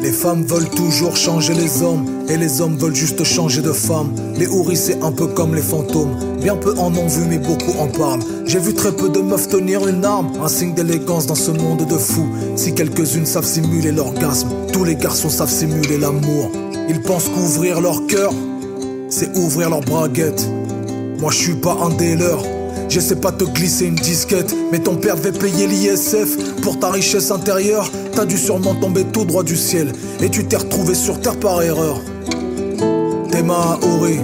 Les femmes veulent toujours changer les hommes, et les hommes veulent juste changer de femme. Les houris c'est un peu comme les fantômes, bien peu en ont vu mais beaucoup en parlent. J'ai vu très peu de meufs tenir une arme, un signe d'élégance dans ce monde de fous. Si quelques-unes savent simuler l'orgasme, tous les garçons savent simuler l'amour. Ils pensent qu'ouvrir leur cœur, c'est ouvrir leur braguette. Moi je suis pas un dealer, j'essaie pas de te glisser une disquette, mais ton père devait payer l'ISF pour ta richesse intérieure. T'as dû sûrement tomber tout droit du ciel, et tu t'es retrouvé sur terre par erreur. T'es Maori,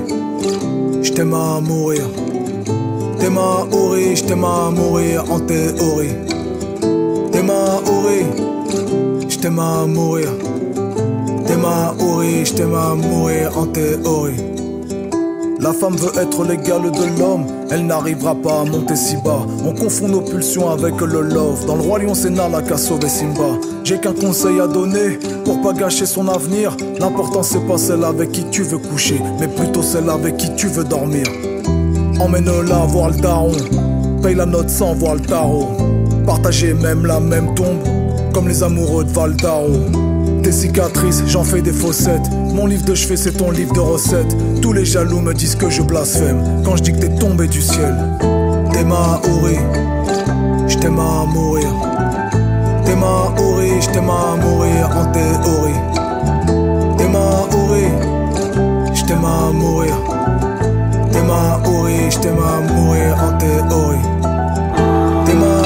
j't'aime à mourir. T'es Maori, j't'aime à mourir en théorie. T'es Maori, j't'aime à mourir. T'es Maori, j't'aime à mourir en théorie. La femme veut être l'égale de l'homme, elle n'arrivera pas à monter si bas. On confond nos pulsions avec le love. Dans le roi lion c'est Nala qui a sauvé Simba. J'ai qu'un conseil à donner pour pas gâcher son avenir. L'important c'est pas celle avec qui tu veux coucher, mais plutôt celle avec qui tu veux dormir. Emmène-la voir le daron, paye la note sans voir le tarot. Partagez même la même tombe, comme les amoureux de Val d'Aro. Tes cicatrices, j'en fais des fossettes. Mon livre de chevet, c'est ton livre de recettes. Tous les jaloux me disent que je blasphème quand je dis que t'es tombé du ciel. T'es Maori, j't'aime à mourir. T'es Maori, j't'aime à mourir en théorie. T'es Maori, j't'aime à mourir. T'es Maori, j't'aime à mourir en théorie. T'es Maori.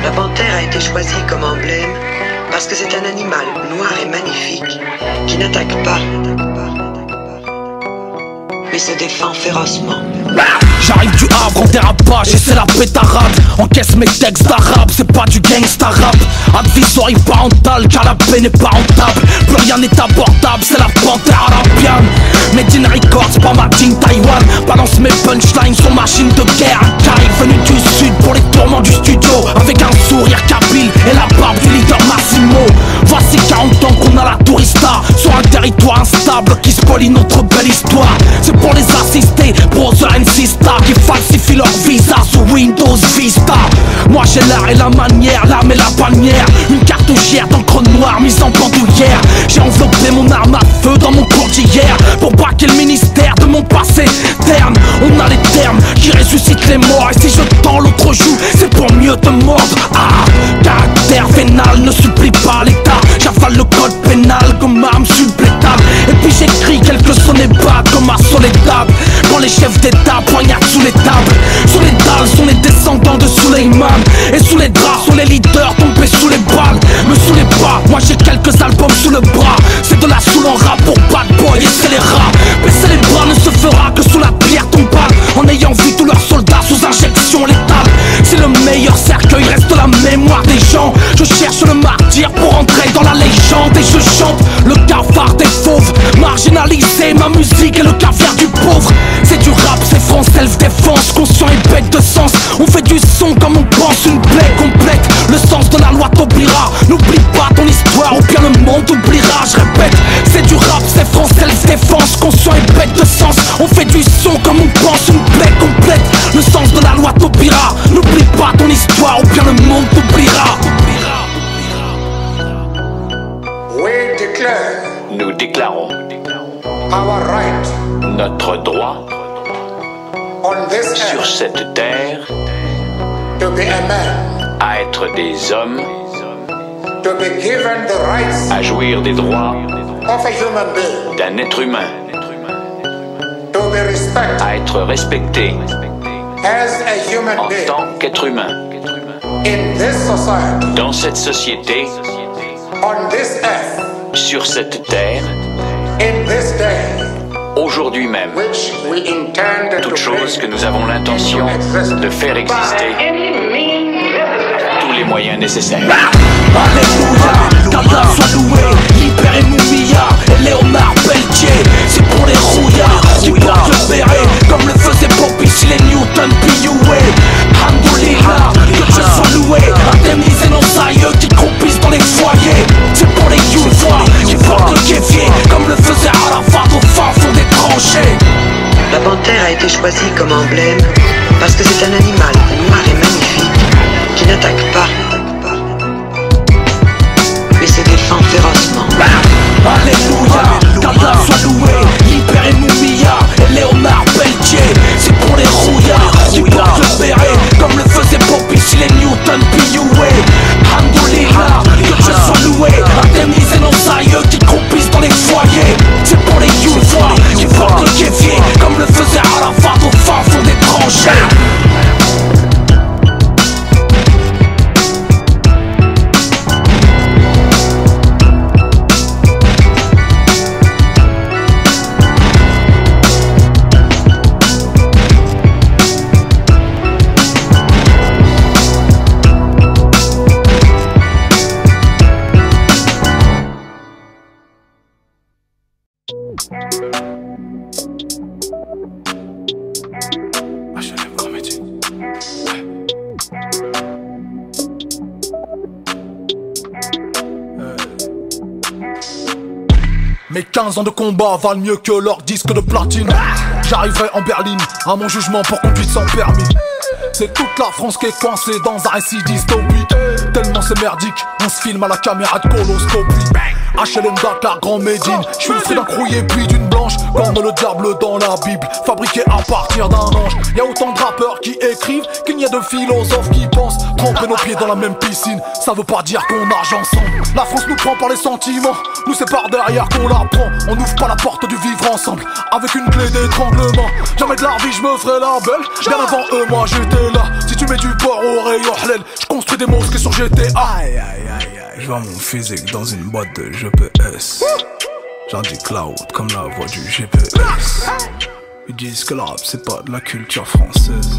La panthère a été choisie comme emblème parce que c'est un animal noir et magnifique qui n'attaque pas, mais se défend férocement. J'arrive du Havre en dérapage et c'est la pétarade. Encaisse mes textes d'arabe, c'est pas du gangsta rap. Advisory parental car la paix n'est pas rentable. Plus rien n'est abordable, c'est la panthère arabienne. Made in Records, pas Made in Taïwan. Balance mes punchlines sur machine de guerre. Un carré venu du sud pour les tourments du studio, avec un sourire kabyle et la barbe du leader Massimo. Voici 40 ans qu'on a la tourista sur un territoire instable qui spolie notre belle histoire. C'est pour les assister, brother and sister, qui falsifient leur visa sous Windows Vista. Moi j'ai l'art et la manière, l'âme et la bannière. Une cartouchière d'encre noire mise en bandoulière. J'ai enveloppé mon arme à feu dans mon cours d'hier pour braquer le ministère de mon passé terne. On a les termes qui ressuscitent les morts, et si je tends l'autre joue, c'est pour mieux te mordre. Ah, caractère vénal ne supplie pas l'état. J'avale le code pénal comme arme supplétable. Et puis j'écris quelques sonnets bas comme à Soledad. Quand les chefs d'état poignardent sous les tables. Sous les dalles sont les descendants de Suleiman. Et sous les draps sont les leaders tombés sous les balles. Me saoulez pas, moi j'ai quelques albums sous le bras. C'est de la soul en rap pour bad boy et c'est les rats. Baisser les bras ne se fera que sous la pierre tombale, en ayant vu tous leurs soldats sous injection létale. C'est le meilleur cercueil, reste la mémoire des gens. Je cherche le martyr pour entrer dans la légende. Et je chante le cafard des fauves, marginalisé, ma musique est le caviar du pauvre. C'est du rap, c'est France self-défense, conscient et bête de sens. On fait du son comme on pense, une plaie complète. Le sens de la loi t'oubliera. N'oublie pas ton histoire ou bien le monde t'oubliera. Je répète, c'est du rap, c'est France self-défense, conscient et bête de sens. On fait du son comme on pense, une plaie complète. Le sens de la loi t'oubliera. N'oublie pas ton histoire ou bien le monde t'oubliera. Nous déclarons notre droit sur cette terre à être des hommes to be given the rights à jouir des droits of a human being, d'un être humain, to be respected à être respecté as a human en being tant qu'être humain. in this society, Dans cette société, on this earth, sur cette terre, in this day, aujourd'hui même, which we intend to toute chose que bring nous avons l'intention de faire exister tous les moyens nécessaires. Alléluia, qu'Allah soit loué, libérez Moumia et Léonard Pelletier. C'est pour les rouillards qui portent le béret, comme le faisait Bobby si les Newton P.U.A. Alhamdoulilah, que Dieu soit loué, indemniser nos aïeux qui croupissent dans les foyers. C'est pour les youvois qui portent le kéfier, comme le faisait Arafat au fin fond des tranchées. La panthère a été choisie comme emblème parce que c'est un animal noir et magnifique qui n'attaque pas, mais se défend férocement. Alléluia, qu'Allah soit loué, libérez Moumia et Léonard Pelletier. C'est pour les rouillards qui portent le béret, comme le faisait Bobby si les Newton P.U.A. Alhamdoulilah, que Dieu soit loué, indemniser nos aïeux qui croupissent dans les foyers. C'est pour les youvois qui portent le kéfier, comme le faisait Arafat au fin fond des tranchées. Mes 15 ans de combat valent mieux que leur disque de platine. J'arriverai en berline à mon jugement pour conduite sans permis. C'est toute la France qui est coincée dans un récit dystopique. Tellement c'est merdique, on se filme à la caméra de coloscopie. HLM Dakar, Grand Médine, je suis le fruit d'un crouillé puis d'une blanche, comme le diable dans la Bible, fabriqué à partir d'un ange. Y'a autant de rappeurs qui écrivent qu'il n'y a de philosophes qui pensent. Tremper nos pieds dans la même piscine, ça veut pas dire qu'on nage ensemble. La France nous prend par les sentiments, nous c'est par derrière qu'on la prend. On n'ouvre pas la porte du vivre ensemble, avec une clé d'étranglement. Jamais de la vie je me ferai la belle, bien avant eux moi j'étais là. Si tu mets du porc au rayon halal, je construis des mosquées sur GTA. Aïe aïe aïe aïe, je vois mon physique dans une boîte de GPS. J'en dis cloud comme la voix du GPS. Ils disent que le rap c'est pas de la culture française,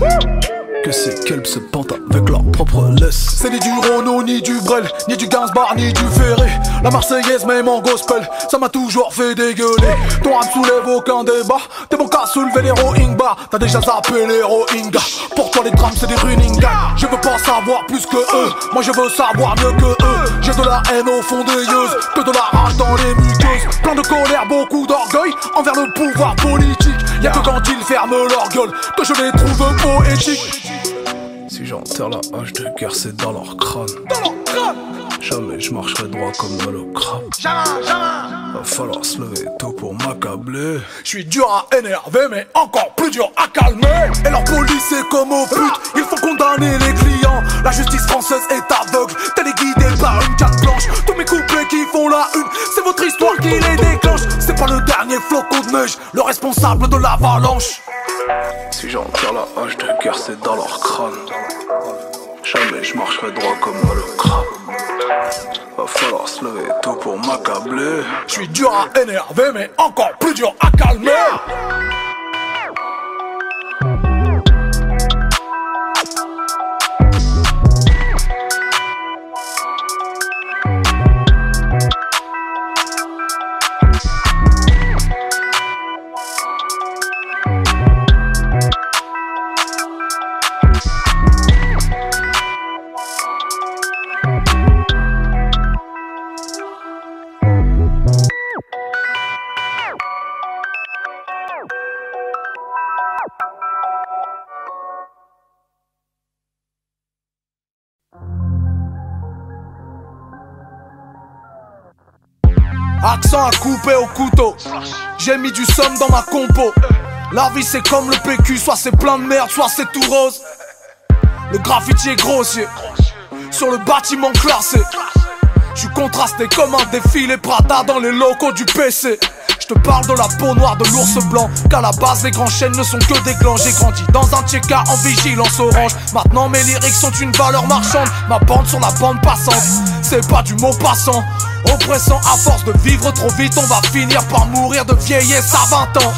que ces kelps se pantent avec leur propre laisse. C'est ni du Renault, ni du Brel, ni du Gainsbourg, ni du Ferré. La Marseillaise même en gospel, ça m'a toujours fait dégueuler. Ton rap soulève aucun débat, t'es bon qu'à soulever les Rohingyas. T'as déjà zappé les Rohingyas, pour toi les drames c'est des running gags. Je veux pas savoir plus que eux, moi je veux savoir mieux que eux. J'ai de la haine au fond des yeux, que de la rage dans les muqueuses. Plein de colère, beaucoup d'orgueil envers le pouvoir politique. Y'a que quand ils ferment leur gueule que je les trouve poétiques. Si j'enterre la hache de guerre c'est dans leur crâne. Jamais je marcherai droit comme le crabe. Va falloir se lever tôt pour m'accabler. Je suis dur à énerver mais encore plus dur à calmer. Et leur police c'est comme aux putes, il faut condamner les clients. La justice française est aveugle, téléguidée par une canne blanche. Tous mes couplets qui font la une, c'est votre histoire qui les déclenche. C'est pas le dernier flocon de neige, le responsable de l'avalanche. Si j'enterre la hache de guerre c'est dans leur crâne. Jamais je marcherai droit comme le crabe. Va falloir se lever tôt pour m'accabler. Je suis dur à énerver mais encore plus dur à calmer. Accent à couper au couteau, j'ai mis du somme dans ma compo. La vie c'est comme le PQ, soit c'est plein de merde, soit c'est tout rose. Le graffiti est grossier, sur le bâtiment classé. Je suis contrasté comme un défilé Prada dans les locaux du PC. Je te parle de la peau noire de l'ours blanc, qu'à la base les grands chênes ne sont que des clans. J'ai grandi dans un tchéka en vigilance orange. Maintenant mes lyrics sont une valeur marchande. Ma bande sur la bande passante, c'est pas du mot passant. Oppressant à force de vivre trop vite, on va finir par mourir de vieillesse à 20 ans.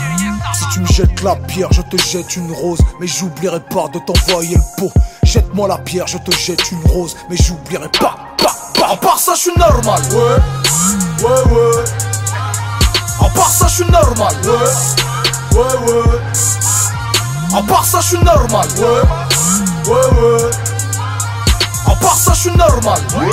Si tu me jettes la pierre, je te jette une rose, mais j'oublierai pas de t'envoyer le pot. Jette-moi la pierre, je te jette une rose, mais j'oublierai pas. À part ça, je suis normal. Ouais. À part ça, je suis normal. Ouais. À part ça, je suis normal. Ouais. À part ça, je suis normal. Ouais.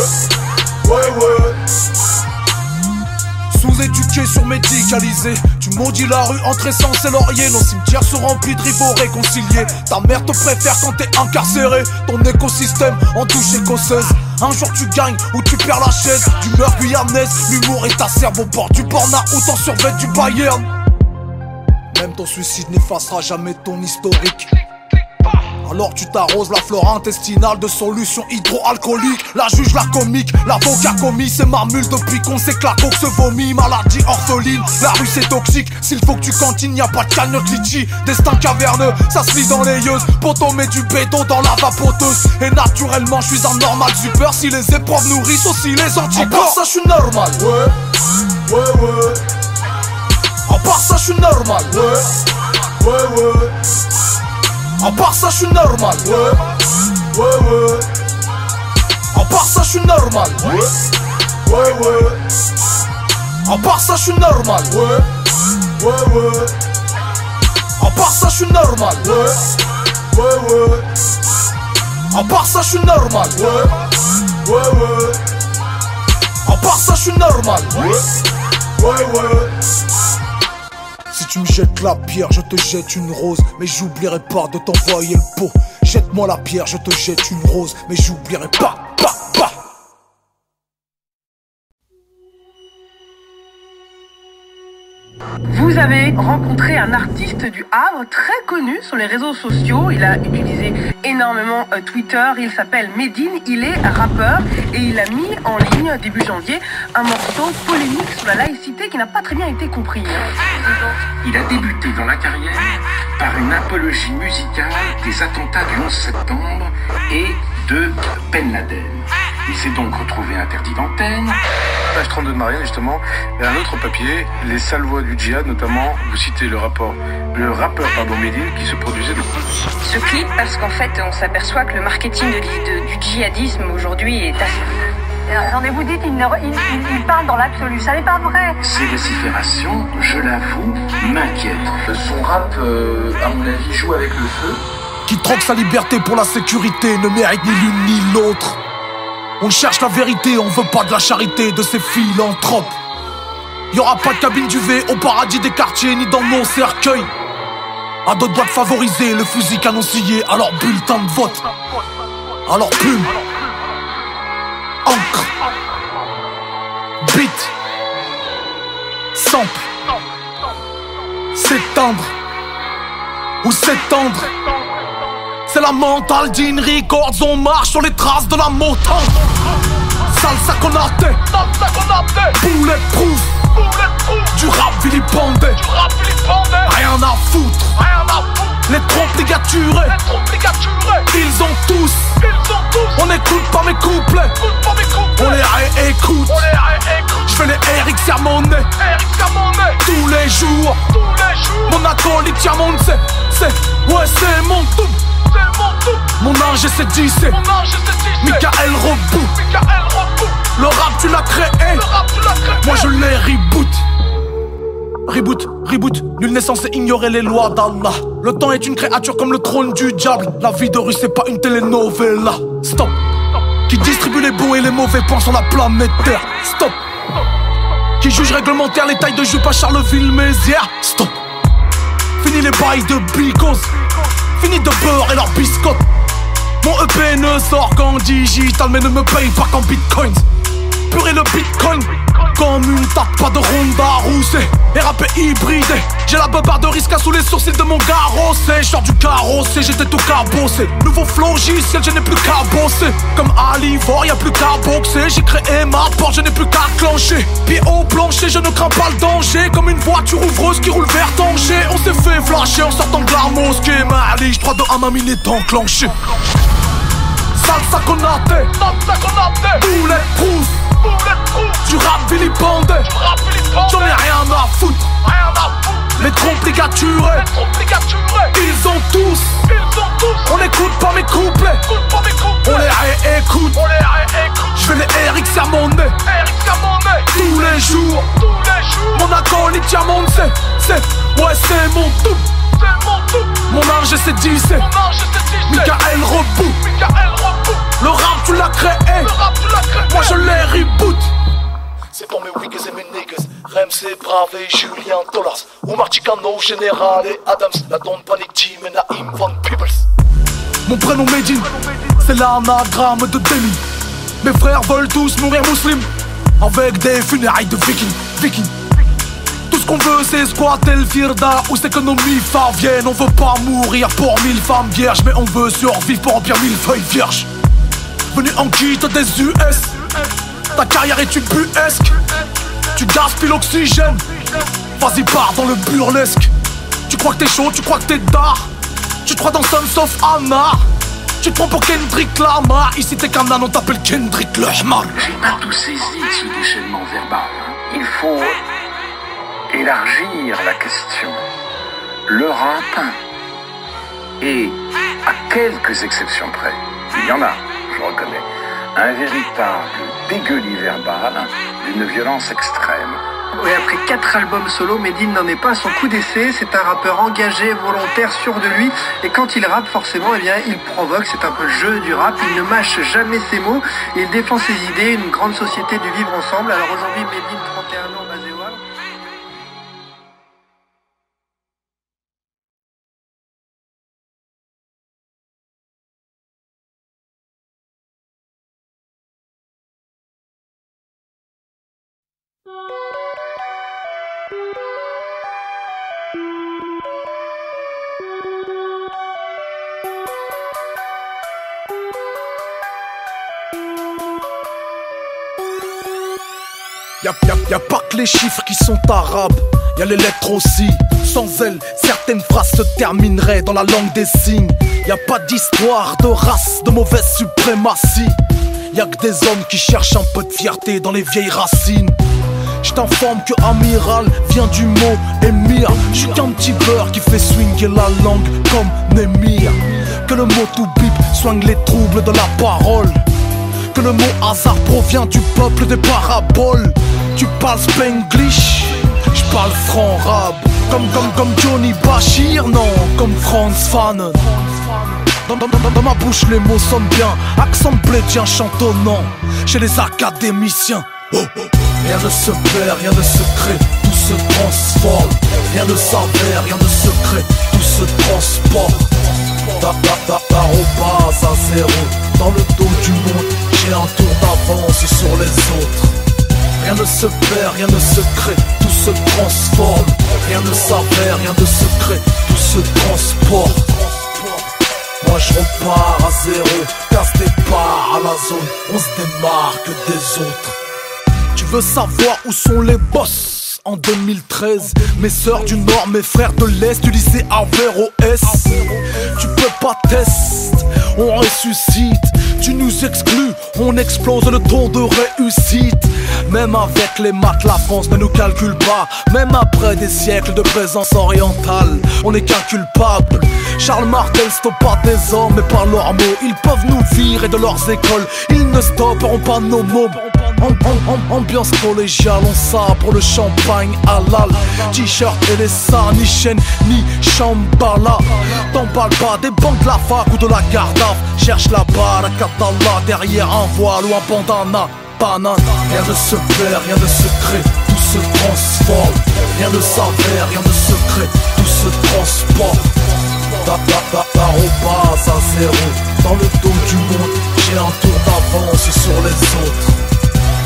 Sous-éduqué, surmédicalisé, tu maudis la rue entre essence et laurier. Nos cimetières sont remplis de rivaux réconciliés. Ta mère te préfère quand t'es incarcéré. Ton écosystème en douche écossaise. Un jour tu gagnes ou tu perds la chaise. D'humeur guyanaise, l'humour est acerbe au bord du burn-out en survêt du Bayern. Même ton suicide n'effacera jamais ton historique. Alors tu t'arroses la flore intestinale de solutions hydroalcooliques. La juge, la comique, l'avocat commis, c'est marmule depuis qu'on sait que la coke se vomit. Maladie orpheline, la rue c'est toxique. S'il faut que tu cantines, y'a pas de cagnotte litchi. Destin caverneux, ça se lit dans les yeux. Poto met du béton dans la vapoteuse. Et naturellement je suis un normal super. Si les épreuves nourrissent aussi les anticorps. À part ça je suis normal. Ouais. À part ça je suis normal. Ouais. À part ça, je suis normal. Ouais. À part ça, je suis normal. Ouais. À part ça, je suis normal. Ouais. À part ça, je suis normal. Ouais. À part ça, je suis normal. Ouais. À part ça, je suis normal. Ouais. Si tu me jettes la pierre, je te jette une rose, mais j'oublierai pas de t'envoyer le pot. Jette-moi la pierre, je te jette une rose, mais j'oublierai pas. Vous avez rencontré un artiste du Havre très connu sur les réseaux sociaux. Il a utilisé énormément Twitter. Il s'appelle Medine, il est rappeur et il a mis en ligne début janvier un morceau polémique sur la laïcité qui n'a pas très bien été compris. Il a débuté dans la carrière par une apologie musicale des attentats du 11 septembre et de Ben Laden. Il s'est donc retrouvé interdit d'antenne. Page 32 de Marianne, justement, et un autre papier, les sales voix du djihad, notamment, vous citez le rappeur Medine, qui se produisait de... Ce clip, parce qu'en fait, on s'aperçoit que le marketing du djihadisme aujourd'hui est assez... Attendez, vous dites, il parle dans l'absolu, ça n'est pas vrai. Ces vociférations, je l'avoue, m'inquiètent. Son rap, à mon avis, joue avec le feu. Qui troque sa liberté pour la sécurité ne mérite ni l'une ni l'autre. On cherche la vérité, on veut pas de la charité de ces philanthropes. Y'aura pas de cabine d'UV au paradis des quartiers ni dans nos cercueils. À d'autres boîtes favorisées, le fusil canoncillé, alors bulletin de vote. Alors plume, encre, beat, sample, s'éteindre ou s'étendre. C'est la mentale d'In Records, on marche sur les traces de la montagne. Salsa Conate, bulletproof, du rap vilipendé, rien à foutre. Les trompes ligaturées, ils ont tous. On n'écoute pas mes couplets, on les réécoute. J'fais les Eric Sermonet tous les jours. Mon acolyte Tiamond, c'est mon double. Mon ange c'est 10, c'est Michael Robou. Le rap tu l'as créé, moi je l'ai reboot, nul n'est censé ignorer les lois d'Allah. Le temps est une créature comme le trône du diable. La vie de rue c'est pas une telenovela. Stop. Qui distribue les bons et les mauvais points sur la planète Terre. Stop. Qui juge réglementaire les tailles de jupe à Charleville-Mézières. Stop. Fini les bails de bicos. Fini de beurre et leur biscotte. Mon EP ne sort qu'en digital, mais ne me paye pas qu'en bitcoins. Purée le bitcoin, comme une tape, pas de Ronda roussée et rappé hybridé. J'ai la beubare de risque sous les sourcils de mon carrossé. J'sors du carrossé, j'étais tout cabossé. Nouveau flow logiciel, je n'ai plus qu'à bosser. Comme à l'Ivor, y'a plus qu'à boxer. J'ai créé ma porte, je n'ai plus qu'à clencher. Pied au plancher, je ne crains pas le danger. Comme une voiture ouvreuse qui roule vers Tanger. On s'est fait flasher en sortant de la mosquée. Maliche, 3, 2, 1, ma mine est enclenchée. Salsa Konate, Bulletproof, du rap vilipendé. J'en ai rien à foutre. Les trompes ligaturées, ils ont tous. On n'écoute pas mes couplets, on les réécoute. Je vais les Eric Sermonnet tous les jours. Mon acolyte diamant, c'est mon tout. Mon ange c'est 10, Michael Rebout. Le rap tu l'as créé, moi je l'ai reboot. C'est pour mes wiggers et mes niggas, Remse, Brave et Julien Dollars, Omar Chicano, Général et Adams, la Don Panic Team et Naïm Von Peebles. Mon prénom Medine, c'est l'anagramme de Delhi. Mes frères veulent tous mourir musulmans, avec des funérailles de vikings. Tout ce qu'on veut c'est squatter le Firda ou cette économie favienne. On veut pas mourir pour 1000 femmes vierges, mais on veut survivre pour remplir 1000 feuilles vierges. Venu en quitte des US, ta carrière est ubuesque. Tu gaspilles l'oxygène, vas-y pars dans le burlesque. Tu crois que t'es chaud, tu crois que t'es d'art. Tu crois dans Sons of Anarch. Tu te prends pour Kendrick Lamar. Ici t'es qu'un âne, on t'appelle Kendrick Lamar. J'ai pas tout saisi de ce déchaînement verbal. Il faut élargir la question. Le rap est, à quelques exceptions près, il y en a, je reconnais, un véritable dégueulis verbal d'une violence extrême. Oui, après 4 albums solo, Medine n'en est pas à son coup d'essai. C'est un rappeur engagé, volontaire, sûr de lui. Et quand il rappe, forcément, eh bien, il provoque. C'est un peu le jeu du rap. Il ne mâche jamais ses mots. Il défend ses idées, une grande société du vivre ensemble. Alors aujourd'hui, Medine, 31 ans, basé au Havre. Y'a pas que les chiffres qui sont arabes, y'a les lettres aussi. Sans elles, certaines phrases se termineraient dans la langue des signes. Y'a pas d'histoire, de race, de mauvaise suprématie. Y'a que des hommes qui cherchent un peu de fierté dans les vieilles racines. Je t'informe que amiral vient du mot émir. J'suis qu'un petit beurre qui fait swinger la langue comme Némir. Que le mot to bip soigne les troubles de la parole. Que le mot hasard provient du peuple des paraboles. Tu parles spanglish, j'parle franc-rab. Comme Johnny Bachir, non, comme Franz Fanon. Dans ma bouche les mots sonnent bien, accent blédien chantonnant. Chez les académiciens, rien ne se perd, rien ne se crée, tout se transforme. Rien ne s'avère, rien ne se crée, tout se transporte. T'arrobase à zéro, dans le dos du monde, j'ai un tour d'avance sur les autres. Rien ne se perd, rien ne se crée, tout se transforme. Rien ne s'avère, rien ne se crée, tout se transporte. Moi je repars à zéro, casse départ à la zone, on se démarque des autres. Tu veux savoir où sont les boss? En 2013, mes sœurs du Nord, mes frères de l'Est, du lycée Averroès. Tu peux pas test, on ressuscite. Tu nous exclus, on explose le taux de réussite. Même avec les maths, la France ne nous calcule pas. Même après des siècles de présence orientale, on n'est qu'incapable. Charles Martel stoppe pas des hommes, mais par leurs mots. Ils peuvent nous virer de leurs écoles, ils ne stopperont pas nos mots. Ambiance collégiale, on sabre le champagne halal. T-shirt et les seins, ni chaîne, ni chambala. T'emballes pas des banques de la fac ou de la Gardave. Cherche la barakatalla derrière un voile ou un bandana. Banane. Rien ne se perd, rien ne se crée, tout se transforme. Rien ne s'avère, rien ne se crée, tout se transporte. T'arrobase à zéro, dans le dos du monde, j'ai un tour d'avance sur les autres.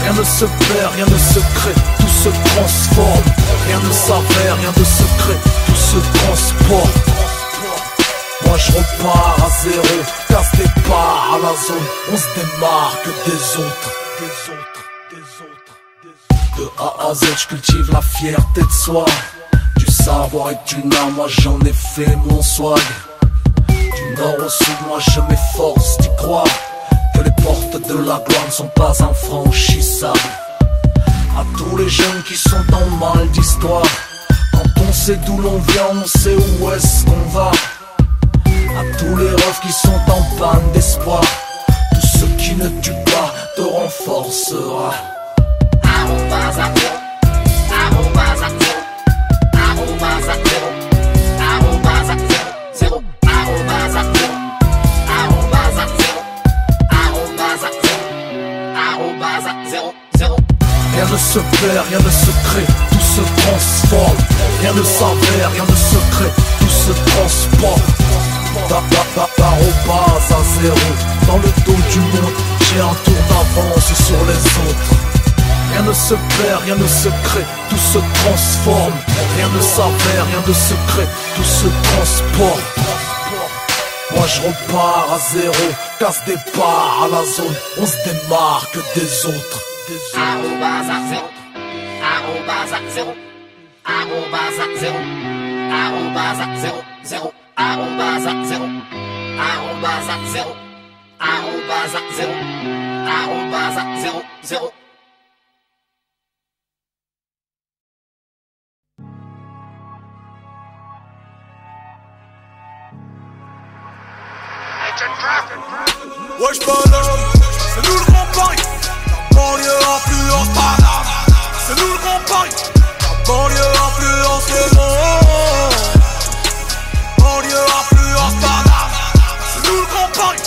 Rien ne se perd, rien ne se crée, tout se transforme. Rien ne s'avère, rien de secret, tout se transporte. Moi je repars à zéro, casse des parts à la zone. On se démarque des autres. De A à Z je cultive la fierté de soi. Du savoir et du âme, moi j'en ai fait mon swag. Du nord au sud, moi je m'efforce d'y croire que les portes de la gloire ne sont pas infranchissables. À tous les jeunes qui sont en mal d'histoire, quand on sait d'où l'on vient, on sait où est-ce qu'on va. À tous les refs qui sont en panne d'espoir, tout ce qui ne tue pas te renforcera. Rien ne se perd, rien ne se crée, tout se transforme. Rien ne s'avère, rien ne se crée, tout se transporte. D'arrobase à zéro, dans le dos du monde, j'ai un tour d'avance sur les autres. Rien ne se perd, rien ne se crée, tout se transforme. Rien ne s'avère, rien ne se crée, tout se transporte. Moi je repars à zéro, casse des parts à la zone, on se démarque des autres. Arrobase à zéro, arrobase à zéro, arrobase à zéro, arrobase à zéro, zéro, arrobase à zéro, arrobase à zéro, arrobase à zéro, arrobase à zéro, zéro. Wesh Paname, c'est nous le Grand Paris. La banlieue influence Paname, c'est nous le Grand Paris. La banlieue influence le monde. Banlieue influence Paname, c'est nous le Grand Paris.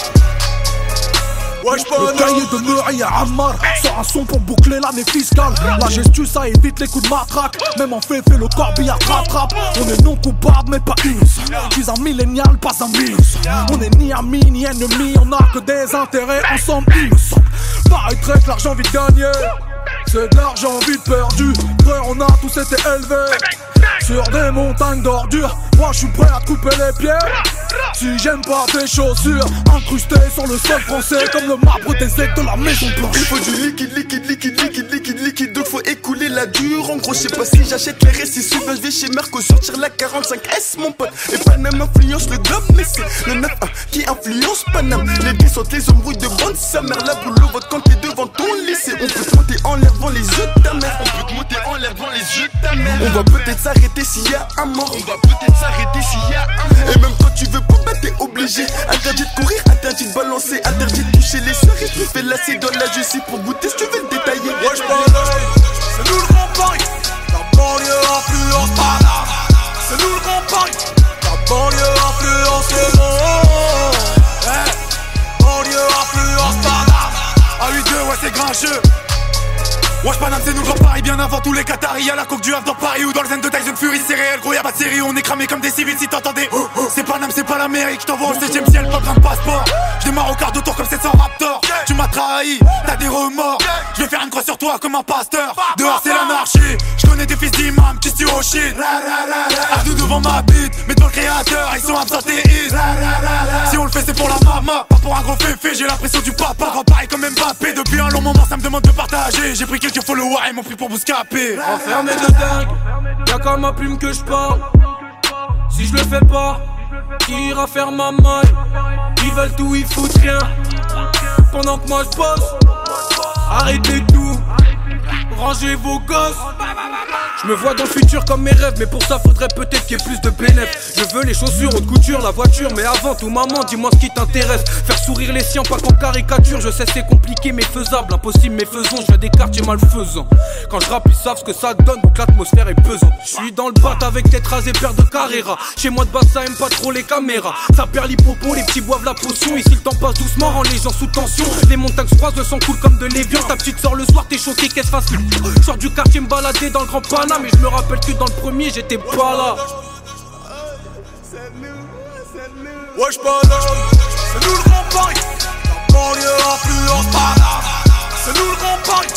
Wesh Paname. Le cahier de Meury à Ammar sort un son pour boucler l'année fiscale. La gestu ça évite les coups de matraque. Même en fait le corbillard rattrape. On est non coupable mais pas innocent. Je suis un millénial, pas un minus. On est ni amis ni ennemis, on a que des intérêts ensemble, il me semble. Paraîtrait que l'argent vite gagné, c'est de l'argent vite perdu. Frère, on a tous été élevés sur des montagnes d'ordures. Moi je suis prêt à couper les pieds si j'aime pas tes chaussures incrustées sur le sol français comme le marbre des aigles de la maison blanche. Il faut du liquide, donc faut écouler la dure. En gros je sais pas si j'achète les récits. Souvent je vais chez Merco sortir la 45S mon pote. Et Paname influence le globe, mais c'est le 9-1 qui influence Paname. Les descentes, les embrouilles de bande, sa mère la boulot vote quand t'es devant ton lycée. On peut te monter en l'air devant les yeux de ta mère. On peut te monter en l'air devant les yeux de ta mère. On va peut-être s'arrêter s'il y a un mort. On va peut-être s'arrêter s'il y a un mort. Et même quand tu veux pas, bah t'es obligé. Interdit de courir, interdit de balancer, interdit de toucher les soeurs. Et tu fais lasser dans la justice pour goûter si tu veux le détailler. Wesh Paname, c'est nous le Grand Paris. La banlieue influence Paname, c'est nous le Grand Paris. La banlieue influence le monde. Banlieue influence Paname. À 8-2, ouais c'est grincheux. Wesh Paname c'est nous le Grand Paris, bien avant tous les Qataris. Y'a la coque du Havre dans Paris ou dans le zen de Tyson Fury. C'est réel gros, y'a pas de série, on est cramé comme des civils si t'entendais. C'est Paname, c'est pas l'Amérique, j't'envoie au 7ème ciel, pas besoin de passeport. J'démarre au quart de tour comme 700 Raptor. Tu m'as trahi, t'as des remords. J'vais faire une croix sur toi comme un pasteur. Dehors c'est l'anarchie, j'connais des fils d'imam qui se tuent au shit. Ardoux devant ma bite, mais devant le créateur, ils sont absentéistes. Si on le fait c'est pour la mama, pas pour un gros féfé. J'ai l'impression du papa, Grand Paris comme Mbappé. Depuis un long moment ça me demande de partager. J'ai pris quelques followers et m'ont pris pour Bouscapé. Enfermé de dingue, y'a qu'à ma plume que je parle. Si je le fais pas, qui ira faire ma maille? Ils veulent tout, ils foutent rien. Pendant que moi je bosse, arrêtez tout, rangez vos gosses. Je me vois dans le futur comme mes rêves, mais pour ça faudrait peut-être qu'il y ait plus de bénéfices. Je veux les chaussures, haute couture, la voiture, mais avant tout maman, dis-moi ce qui t'intéresse. Faire sourire les siens, pas qu'en caricature. Je sais c'est compliqué mais faisable, impossible mais faisons. Je viens des quartiers malfaisants. Quand je rappe ils savent ce que ça donne, donc l'atmosphère est pesante. Je suis dans le bat avec tête rasée, paire de Carrera. Chez moi de base ça aime pas trop les caméras. Ça perd l'hypopo, les petits boivent la potion. Ici le temps passe doucement, rend les gens sous tension. Les montagnes se croisent, le sang coule comme de l'évian. Ta petite sort le soir, t'es choqué qu'elle se fasse. Je sors du quartier me balader dans le Grand Paname. Mais je me rappelle que dans le premier j'étais pas là. Wesh Paname, c'est nous le Grand Paris. La banlieue influence Paname, c'est nous le Grand Paris.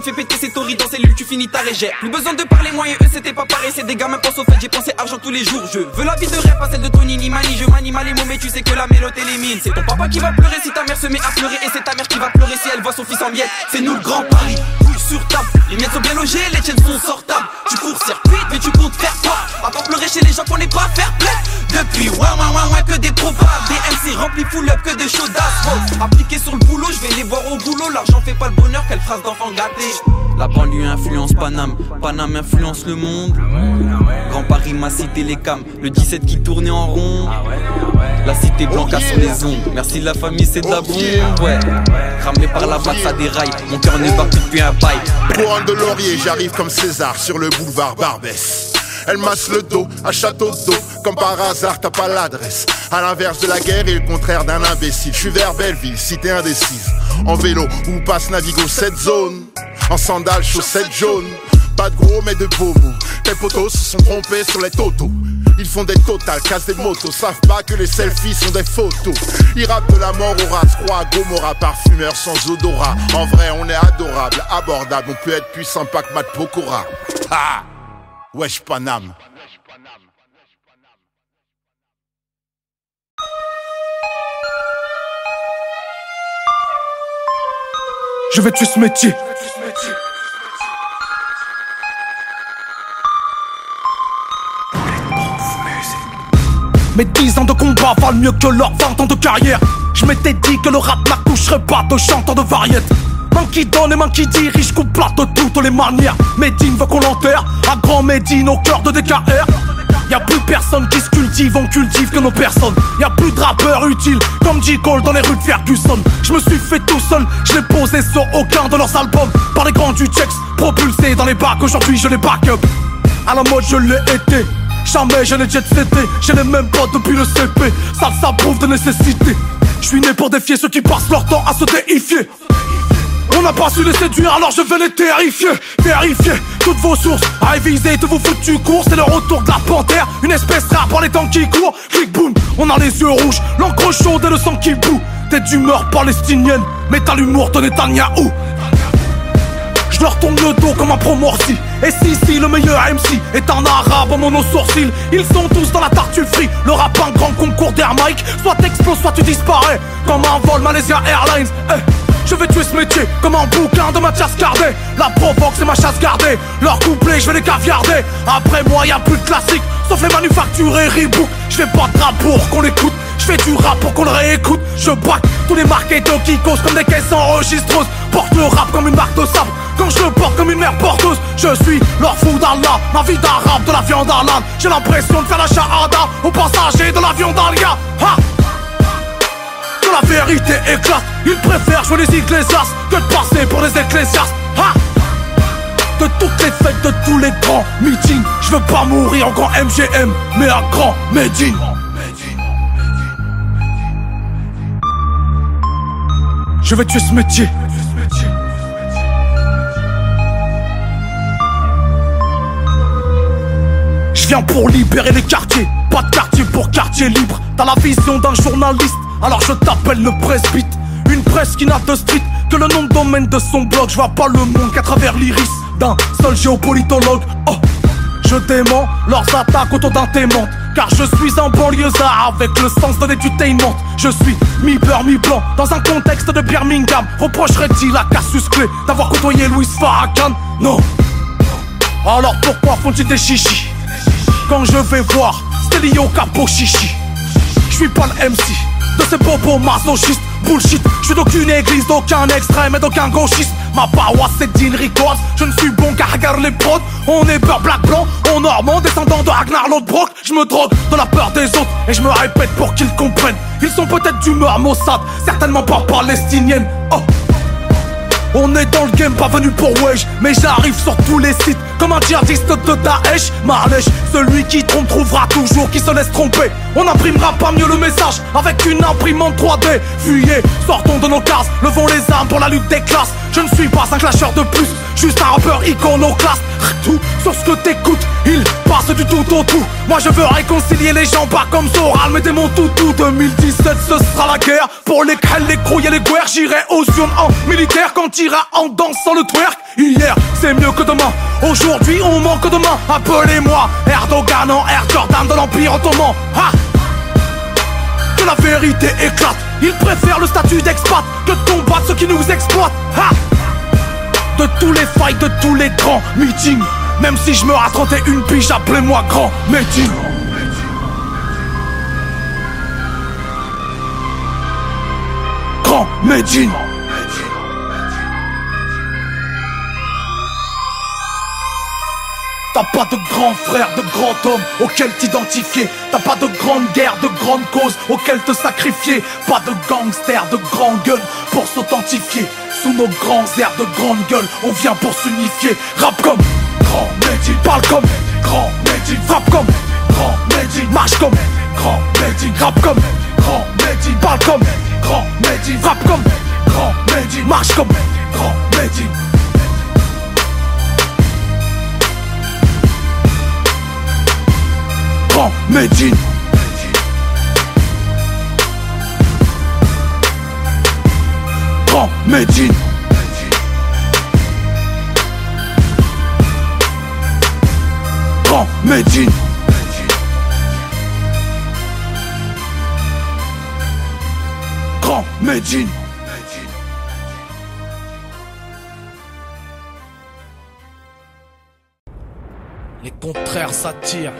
fait péter ses tories dans cellule, tu finis ta régère. Plus besoin de parler, moi et eux c'était pas pareil. C'est des gamins, pense au fait, j'ai pensé argent tous les jours. Je veux la vie de rêve, pas celle de Tony ni Mani. Je manie mal les mots, mais tu sais que la mélote élimine. C'est ton papa qui va pleurer si ta mère se met à pleurer. Et c'est ta mère qui va pleurer si elle voit son fils en miettes. C'est nous le grand Paris, couilles sur table. Les miettes sont bien logées, les tiennes sont sortables. Tu cours circuit, mais tu comptes faire quoi? À part pleurer chez les gens qu'on n'est pas fair play. Depuis ouais que des probables. Des MC remplis full up que des shows d'asphalt. Appliqués sur le boulot, je vais les voir au boulot. L'argent fait pas le bonheur, quelle phrase d'enfant gâté. La banlieue influence Paname, Paname influence le monde. Grand Paris, ma cité, les cams, le 17 qui tournait en rond. La cité Blanca sur les ondes. Merci la famille, c'est de la bombe, ouais. Ramé par la batte, ça déraille. Mon cœur ne bat plus depuis un bail. Couronne de laurier, j'arrive comme César sur le boulevard Barbès. Elle masse le dos à château d'eau. Comme par hasard, t'as pas l'adresse. À l'inverse de la guerre et le contraire d'un imbécile. Je suis vers Belleville, cité indécise. En vélo, où passe Navigo cette zone. En sandales, chaussettes jaunes. Pas de gros mais de beaux mots. Tes potos se sont trompés sur les totos. Ils font des totales, cassent des motos. Savent pas que les selfies sont des photos. Ils rappent de la mort au ras, croix à Gomorrah. Parfumeur sans odorat. En vrai on est adorable, abordable. On peut être puissant pas que Matt Pokora. Ah, wesh Paname. Je vais tuer ce métier. Mes 10 ans de combat valent mieux que leurs 20 ans de carrière. Je m'étais dit que le rap n'accoucherait pas de chanteurs de variété. Main qui donne et main qui dirige, coupe plate de toutes les manières. Médine veut qu'on l'enterre, à Grand Médine au cœur de DKR. Y'a plus personne qui se cultive, on cultive que nos personnes. Y'a plus de rappeurs utiles, comme J. Cole dans les rues de Ferguson. Je me suis fait tout seul, je l'ai posé sur aucun de leurs albums. Par les grands du Chex, propulsé dans les bacs, aujourd'hui je les back up. À la mode je l'ai été, jamais je n'ai jet seté. J'ai les mêmes potes depuis le CP, ça prouve de nécessité. Je suis né pour défier ceux qui passent leur temps à se déifier. On n'a pas su les séduire, alors je vais les terrifier. Vérifier toutes vos sources, réviser tous vos foutus cours. C'est le retour de la panthère, une espèce rare par les temps qui courent. Clic boum, on a les yeux rouges, l'encre chaude et le sang qui bout. T'es d'humeur palestinienne, mais t'as l'humour de Netanyahou. Je leur tourne le dos comme un pro-morsi. Et si le meilleur MC est un arabe en mono-sourcil. Ils sont tous dans la tartufferie. Le rap un grand concours d'Air Mike. Soit t'exploses, soit tu disparais. Comme un vol Malaysia Airlines. Je vais tuer ce métier comme un bouquin de Mathias Cardet. La provoque c'est ma chasse gardée. Leur couplet je vais les caviarder. Après moi y'a plus de classiques, sauf les manufacturés Reebok. Je fais pas de rap pour qu'on l'écoute, je fais du rap pour qu'on le réécoute. Je braque tous les marketeurs qui causent comme des caisses enregistreuses. Porte le rap comme une marque de sable, quand je le porte comme une mère porteuse. Je suis leur fou d'Allah, ma vie d'arabe de la viande à l'âne. J'ai l'impression de faire la shahada aux passagers de l'avion d'Alia. Que la vérité éclate, ils préfèrent jouer les ecclésiastes que de passer pour les ecclésiastes. De toutes les fêtes, de tous les grands meetings, je veux pas mourir en grand MGM, mais à grand Médine. Je vais tuer ce métier. Je viens pour libérer les quartiers, pas de quartier pour quartier libre. T'as la vision d'un journaliste, alors je t'appelle le presbyte. Une presse qui n'a de street que le nom de domaine de son blog. Je vois pas le monde qu'à travers l'iris d'un seul géopolitologue. Oh, je dément leurs attaques autour d'un témoin. Car je suis un banlieusard avec le sens de l'edutainment. Je suis mi-beurre, mi-blanc dans un contexte de Birmingham. Reprocherait-il à Cassius Clay d'avoir côtoyé Louis Farrakhan? Non. Alors pourquoi font-ils des chichis quand je vais voir Stelio Capo Chichi? Je suis pas le MC de ces bobos masochistes. Bullshit, je suis d'aucune église, d'aucun extrême et d'aucun gauchiste. Ma paroisse c'est Dean Records, je ne suis bon qu'à regarder les prods. On est beurre black blanc, on normand, descendant de Ragnar Lodbrok. Je me drogue de la peur des autres et je me répète pour qu'ils comprennent. Ils sont peut-être d'humeur Mossad, certainement pas palestinienne. Oh, on est dans le game, pas venu pour wage, mais j'arrive sur tous les sites comme un djihadiste de Daesh. Marlèche, celui qui trompe trouvera toujours qui se laisse tromper. On imprimera pas mieux le message avec une imprimante 3D. Fuyez, sortons de nos cases, levons les armes pour la lutte des classes. Je ne suis pas un clasheur de plus, juste un rappeur iconoclaste. Tout sur ce que t'écoutes, il passe passe du tout au tout. Moi je veux réconcilier les gens, pas comme Zoral, mettez mon toutou. 2017 ce sera la guerre. Pour les khals, les crouilles et les guerres, j'irai aux urnes en militaire quand t'iras en dansant le twerk. Hier c'est mieux que demain, aujourd'hui on manque de main. Appelez-moi Erdogan en Air Jordan de l'Empire Ottoman. Ha! Que la vérité éclate, ils préfèrent le statut d'expat que de combattre ceux qui nous exploitent. Ha! De tous les fights, de tous les grands meetings, même si je me rate 31 piges, appelez-moi Grand Médine. Grand Médine. T'as pas de grand frère, de grand homme auquel t'identifier. T'as pas de grande guerre, de grande cause auquel te sacrifier. Pas de gangster, de grand gun pour s'authentifier. Sous nos grands airs de grande gueule, on vient pour s'unifier. Rap comme Grand Médine, parle comme Grand Médine, frappe comme Grand Médine, marche comme Grand Médine, rap comme Grand Médine, parle comme Grand Médine, frappe comme Grand Médine, marche comme Grand Médine. Grand Médine. Grand Médine. Grand Médine. Grand Médine. Les contraires s'attirent,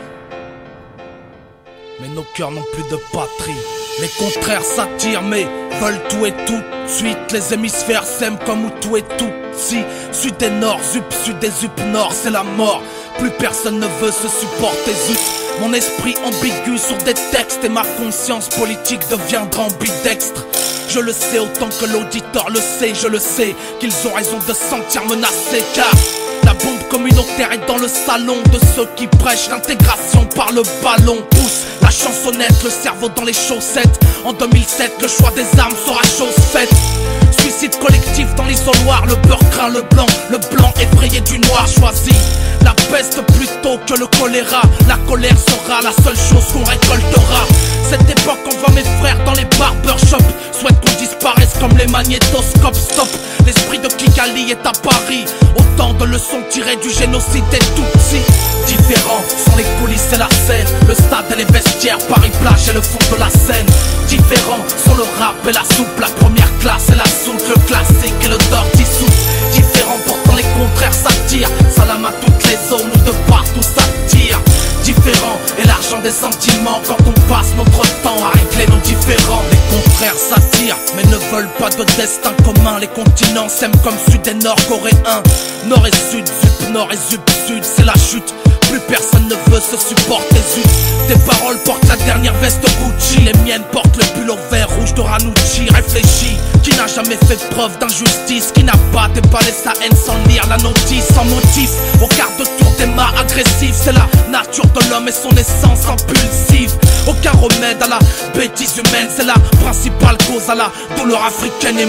mais nos cœurs n'ont plus de patrie. Les contraires s'attirent mais veulent tout et tout de suite. Les hémisphères s'aiment comme où tout et tout. Si sud et nord, sud et nord, c'est la mort. Plus personne ne veut se supporter, zut. Mon esprit ambigu sur des textes et ma conscience politique deviendra ambidextre. Je le sais autant que l'auditeur le sait. Je le sais qu'ils ont raison de se sentir menacés, car la bombe communautaire est dans le salon de ceux qui prêchent l'intégration par le ballon. Pousse la chansonnette, le cerveau dans les chaussettes. En 2007, le choix des armes sera chose faite. Suicide collectif dans l'isoloir, le beurre craint le blanc effrayé du noir choisi. La peste plutôt que le choléra, la colère sera la seule chose qu'on récoltera. Cette époque envoie mes frères dans les barbershops, souhaite qu'on disparaisse comme les magnétoscopes. Stop, l'esprit de Kigali est à Paris, autant de leçons tirées du génocide des Tutsis. Différents sont les coulisses et la scène, le stade et les vestiaires, Paris-Plage et le fond de la Seine. Différents sont le rap et la soupe, la première classe et la soupe, le classique et le dirty soup. Différents pourtant les contraires s'attirent, salam à toutes les zones où de partout s'attire. Différents et l'argent des sentiments quand on passe notre temps à régler nos différends. Les contraires s'attirent mais ne veulent pas de destin commun. Les continents s'aiment comme sud et nord coréens. Nord et sud, zup, nord et zup, sud, c'est la chute. Plus personne ne veut se supporter, zut. Tes paroles portent la dernière veste Gucci, les miennes portent le pull au vert rouge de Ranucci. Réfléchis, qui n'a jamais fait preuve d'injustice, qui n'a pas déballé sa haine sans lire la notice, sans motif. Au quart de tour des mâts agressifs, c'est la nature de l'homme et son essence impulsive. Aucun remède à la bêtise humaine, c'est la principale cause à la douleur africaine. Et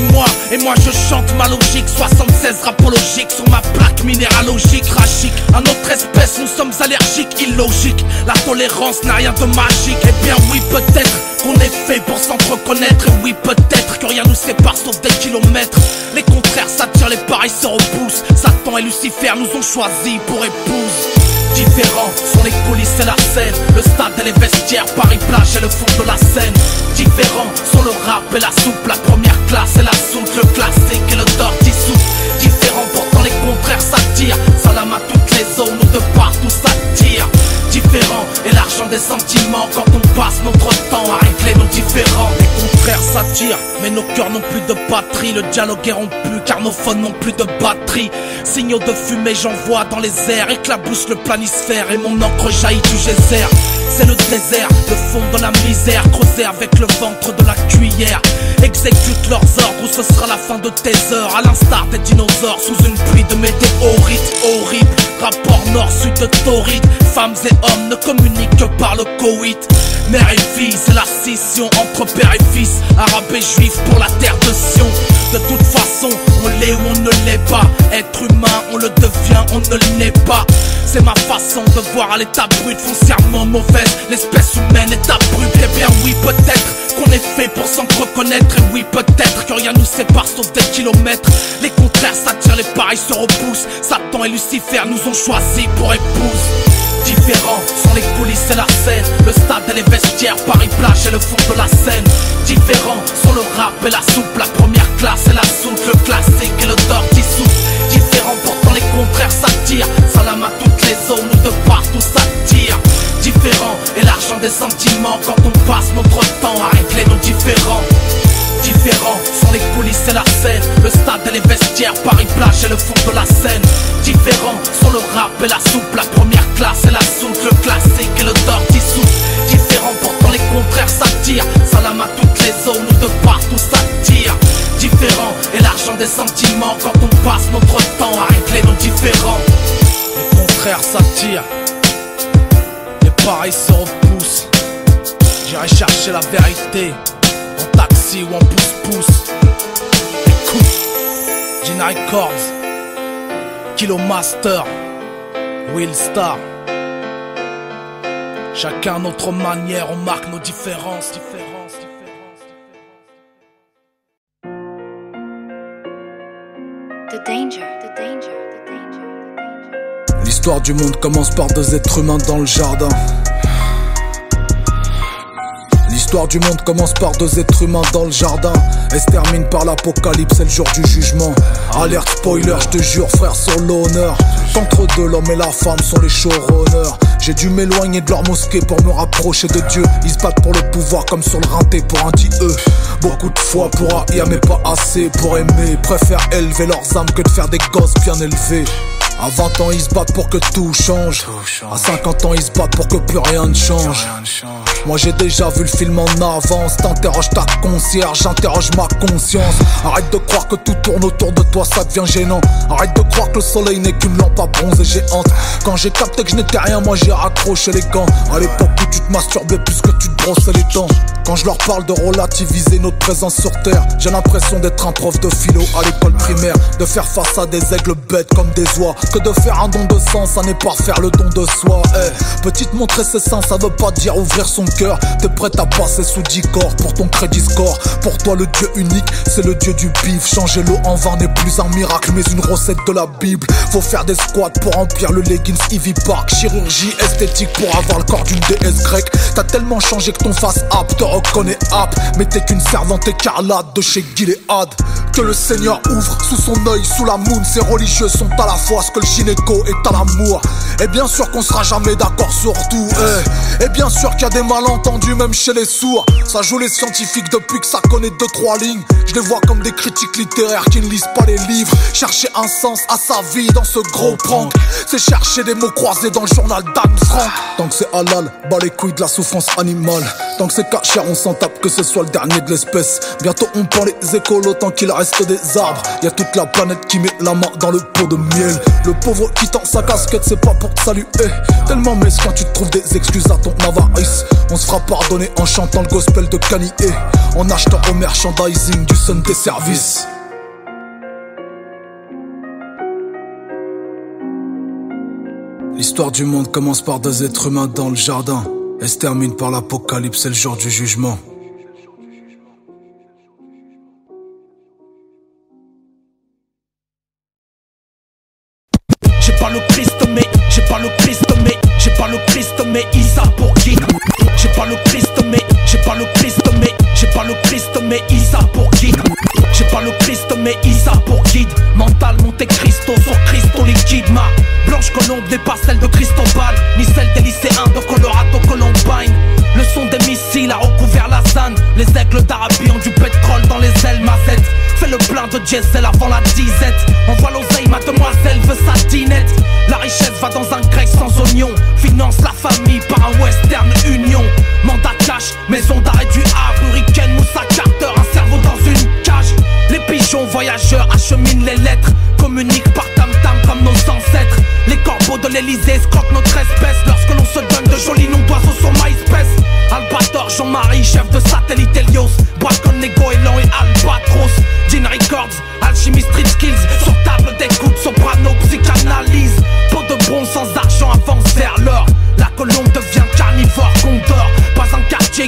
moi je chante ma logique, 76 rapologiques sur ma plaque minéralogique. Rachique, à notre espèce nous sommes allergiques, illogique. La tolérance n'a rien de magique. Eh bien oui peut-être qu'on est fait pour s'entreconnaître. Et oui peut-être que rien nous sépare sauf des kilomètres. Les contraires s'attirent, les pareils se repoussent. Satan et Lucifer nous ont choisis pour épouse. Différents sont les coulisses et la scène, le stade et les vestiaires, Paris-Plage et le fond de la Seine. Différents sont le rap et la soupe, la première classe et la soupe, le classique et le dirty soup. Différents pourtant les contraires s'attirent, salam à toutes les zones où de partout s'attire. Différents et l'argent des sentiments quand on passe notre temps à régler nos différends. Les contraires s'attirent mais nos cœurs n'ont plus de patrie. Le dialogue est rompu car nos phones n'ont plus de batterie. Signaux de fumée j'envoie dans les airs, éclabousse le planisphère et mon encre jaillit du geyser. C'est le désert, le fond de la misère, creusé avec le ventre de la cuillère. Exécute leurs ordres ou ce sera la fin de tes heures, à l'instar des dinosaures sous une pluie de météorites. Horrible, rapport nord-sud torride. Femmes et hommes ne communiquent que par le coït. Mère et fille, c'est la scission entre père et fils, arabe et juif pour la terre de Sion. De toute façon, on l'est ou on ne l'est pas. Être humain, on le devient, on ne l'est pas. C'est ma façon de voir à l'état brut, foncièrement mauvaise. L'espèce humaine est abrupte. Eh bien oui, peut-être qu'on est fait pour s'en reconnaître. Et oui, peut-être que rien nous sépare sauf des kilomètres. Les contraires s'attirent, les pareils se repoussent. Satan et Lucifer nous ont choisis pour épouses. Différents sont les coulisses et la scène, le stade et les vestiaires, Paris-Plage et le fond de la scène. Différents sont le rap et la soupe, la première classe et la soute, le classique et le dirty soup. Différents pourtant les contraires s'attirent, salam à toutes les zones où de partout s'attire. Différents et l'argent des sentiments quand on passe notre temps à régler nos différends. Différents sont les coulisses et la scène, le stade et les vestiaires, Paris-Plage et le fond de la scène. Différents sont le rap et la soupe, la première classe et la soute, le classique et le dirty soup. Différents pourtant les contraires s'attirent, salam à toutes les zones où de partout s'attire. Différents et l'argent des sentiments quand on passe notre temps à régler nos différends. Les contraires s'attirent, les pareils se repoussent. J'irai chercher la vérité en taxi ou en pouce-pouce. Écoute, Gina Records, Kilo Master, Will Star. Chacun notre manière, on marque nos différences. The danger. L'histoire du monde commence par deux êtres humains dans le jardin. L'histoire du monde commence par deux êtres humains dans le jardin et se termine par l'apocalypse et le jour du jugement. Alerte spoiler, je te jure frère sur l'honneur. Entre deux, l'homme et la femme sont les showrunners. J'ai dû m'éloigner de leur mosquée pour me rapprocher de Dieu. Ils se battent pour le pouvoir comme sur le rinté pour un eux. Beaucoup de fois pour haïr mais pas assez pour aimer. Préfèrent élever leurs âmes que de faire des gosses bien élevés. À 20 ans ils se battent pour que tout change. À 50 ans ils se battent pour que plus rien ne change. Moi j'ai déjà vu le film en avance. T'interroges ta concierge, j'interroge ma conscience. Arrête de croire que tout tourne autour de toi, ça devient gênant. Arrête de croire que le soleil n'est qu'une lampe à bronze et géante. Quand j'ai capté que je n'étais rien, moi j'ai raccroché les gants. À l'époque où tu te masturbais plus que tu te brossais les dents. Quand je leur parle de relativiser notre présence sur terre, j'ai l'impression d'être un prof de philo à l'école primaire. De faire face à des aigles bêtes comme des oies. Que de faire un don de sang, ça n'est pas faire le don de soi. Petite montrer ses seins, ça veut pas dire ouvrir son cœur. T'es prête à passer sous 10 corps pour ton crédit score. Pour toi le Dieu unique, c'est le Dieu du bif. Changer l'eau en vin n'est plus un miracle mais une recette de la Bible. Faut faire des squats pour remplir le leggings Ivy Park. Chirurgie esthétique pour avoir le corps d'une déesse grecque. T'as tellement changé que ton face app te reconnaît app. Mais t'es qu'une servante écarlate de chez Gilead. Que le Seigneur ouvre sous son œil, sous la moune. Ces religieux sont à la fois ce que le gynéco est à l'amour. Et bien sûr qu'on sera jamais d'accord sur tout. Et bien sûr qu'il y a des malentendus même chez les sourds. Ça joue les scientifiques depuis que ça connaît 2-3 lignes. Je les vois comme des critiques littéraires qui ne lisent pas les livres. Chercher un sens à sa vie dans ce gros prank, c'est chercher des mots croisés dans le journal d'Anne Frank. Tant que c'est halal, bas les couilles de la souffrance animale. Tant que c'est cachère, on s'en tape que ce soit le dernier de l'espèce. Bientôt on prend les écolos tant qu'il reste des arbres. Y'a toute la planète qui met la main dans le pot de miel. Le pauvre qui tend sa casquette, c'est pas pour te saluer. Tellement mesquin, tu te trouves des excuses à ton avarice. On se fera pardonner en chantant le gospel de Kanye, en achetant au merchandising du Sunday Service. L'histoire du monde commence par deux êtres humains dans le jardin et se termine par l'apocalypse et le jour du jugement. J'ai pas le Christ mais Isa pour guide. J'ai pas le Christ mais Isa pour guide. J'ai pas le Christ mais Isa pour guide. Mental Monte Cristo sur Cristo liquide. Ma blanche colombe n'est pas celle de Cristobal, ni celle des lycéens de Colorado Columbine. Le son des missiles a recouvert la Zane. Les aigles d'Arabie ont du pétrole dans les ailes Mazette. Fais le plein de diesel avant la disette. Envoie l'oseille, mademoiselle veut sa dinette. La richesse va dans un grec sans oignon. Finance la famille par un Western Union. Mandat cash, maison d'arrêt du Havre. Hurricane, Moussa Carter, un cerveau dans une cage. Les pigeons voyageurs acheminent les lettres. Communiquent par tam-tam comme nos ancêtres. Les corbeaux de l'Elysée escroquent notre espèce. Lorsque l'on se donne de jolis noms d'oiseaux sur MySpace. Albator, Jean-Marie, chef de satellite Helios. Bracon, Goéland et Albatros. Gene Records, Alchemy Street Skills. Sur table d'écoute, soprano, psychanalyse. Pot de bronze sans argent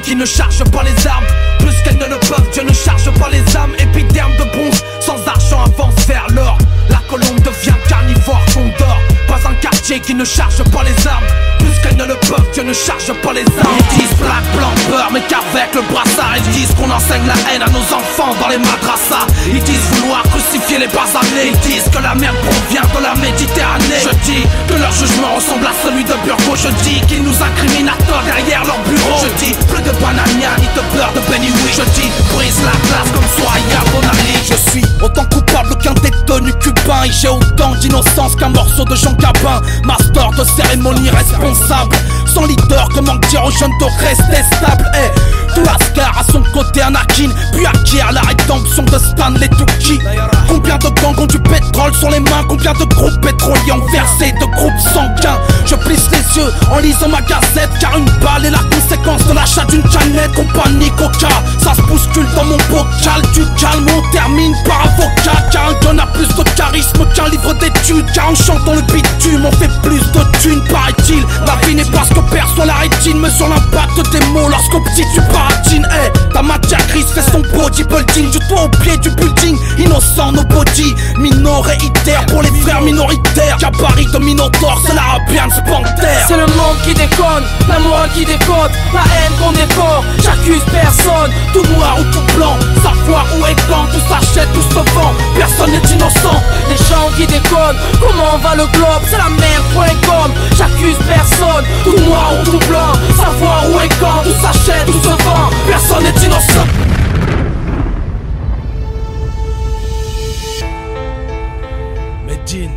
qui ne chargent pas les armes. Plus qu'elles ne le peuvent, Dieu ne charge pas les âmes. Épiderme de bronze, sans argent avance vers l'or. La colombe devient carnivore, condor. Pas un quartier qui ne charge pas les armes. Plus qu'elles ne le peuvent, Dieu ne charge pas les armes. Ils disent black, blanc, beurre, mais qu'avec le brassard. Ils disent qu'on enseigne la haine à nos enfants dans les madrassas. Ils disent vouloir crucifier les basanés. Ils disent que la merde provient de la Méditerranée. Je dis que leur jugement ressemble à celui de Burgo. Je dis qu'ils nous incriminent à tort derrière leur bureau. Je dis plus de banania ni de beurre de Benny Wick. Je dis brise la glace comme Soya Bonali. Je suis autant coupable qu'un détenu cubain. Et j'ai autant d'innocence qu'un morceau de Jean Gabin. Master de cérémonie responsable. Sans leader, comment dire aux jeunes de rester stable? Tout Ascar à son côté Anakin, puis acquiert la rédemption de Stanley Tucci. Combien de gangs ont du pétrole sur les mains? Combien de groupes pétroliers ont versé de groupes sanguins? Je plisse les yeux en lisant ma gazette, car une balle est la conséquence de l'achat d'une canette. Compagnie Coca, ça se bouscule dans mon bocal. Du calme, on termine par avocat, car un gun a plus de charisme qu'un livre d'études. Car en chantant le bitume, on fait plus de thunes, paraît-il. Ma vie n'est pas ce que perçoit la rétine, mais sur l'impact des mots lorsqu'au petit tu paratines. Ta matière grise fait son bodybuilding, du toit au pied du building. Innocent nobody, minoritaire pour les frères minoritaires. Gabarit de Minotaur, c'est l'Arabian Panther. C'est le monde qui déconne, la morale qui décote, la haine qu'on décore. J'accuse personne, tout noir ou tout blanc, savoir où est quand, tout s'achète, tout se vend. Personne n'est innocent. Les gens qui déconnent, comment va le globe? C'est la merde.com. J'accuse personne, tout noir ou tout blanc, savoir où est quand, tout s'achète, tout se vend. Personne n'est innocent. Medine.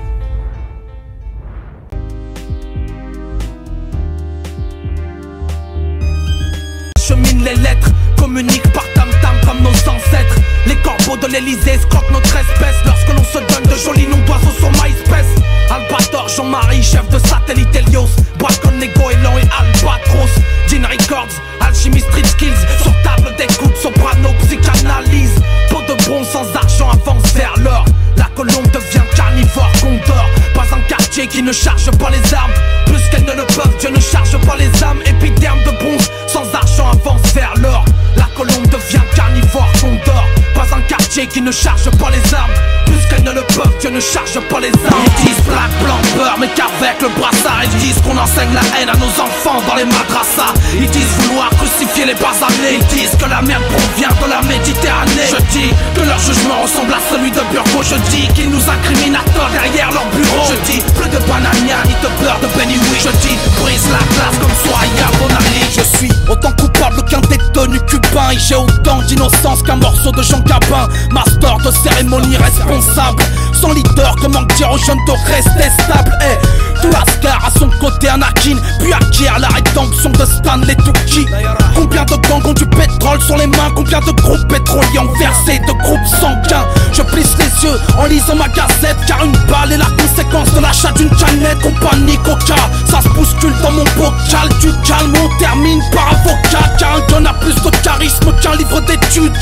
Chemine les lettres, communique par tam-tam comme nos ancêtres. Les corbeaux de l'Elysée escroquent notre espèce. Lorsque l'on se donne de jolis noms d'oiseaux sur MySpace. Albator, Jean-Marie, chef de satellite Helios. Bracon, Nego, Elan et Albatros. Gin Records, Alchimie Street Skills. Sur table d'écoute, soprano, psychanalyse. Peau de bronze sans argent avance vers l'or. La colombe devient carnivore, condor. Pas un quartier qui ne charge pas les armes. Plus qu'elles ne le peuvent, Dieu ne charge pas les âmes. Épiderme de bronze, sans argent avance vers l'or. La colombe devient carnivore, condor. Pas un quartier qui ne charge pas les armes. Plus qu'elles ne le peuvent, Dieu ne charge pas les armes. Ils disent black, blanc, beurre, mais qu'avec le brassard. Ils disent qu'on enseigne la haine à nos enfants dans les madrassas. Ils disent vouloir crucifier les basanés. Ils disent que la merde provient de la Méditerranée. Je dis que leur jugement ressemble à celui de Burgo. Je dis qu'ils nous incriminent à tort derrière leur bureau. Je dis plus de banania ni de beurre de Benny Wick. Je dis brise la glace comme Soya Bonali. Je suis autant coupable qu'un détenu cubain. Et j'ai autant d'innocence qu'un morceau de Jean Gabin. Master de cérémonie responsable. Sans leader, comment dire aux jeunes de rester stable? Tout Ascar à son côté Anakin, puis acquiert la rédemption de Stanley Tucci. Combien de gangs ont du pétrole sur les mains? Combien de groupes pétroliers ont versé de groupes sanguins? Je plisse les yeux en lisant ma gazette, car une balle est la conséquence de l'achat d'une canette. Compagnie Coca, ça se bouscule dans mon bocal. Du calme, on termine par avocat, car un gun a plus de charisme qu'un livre d'études.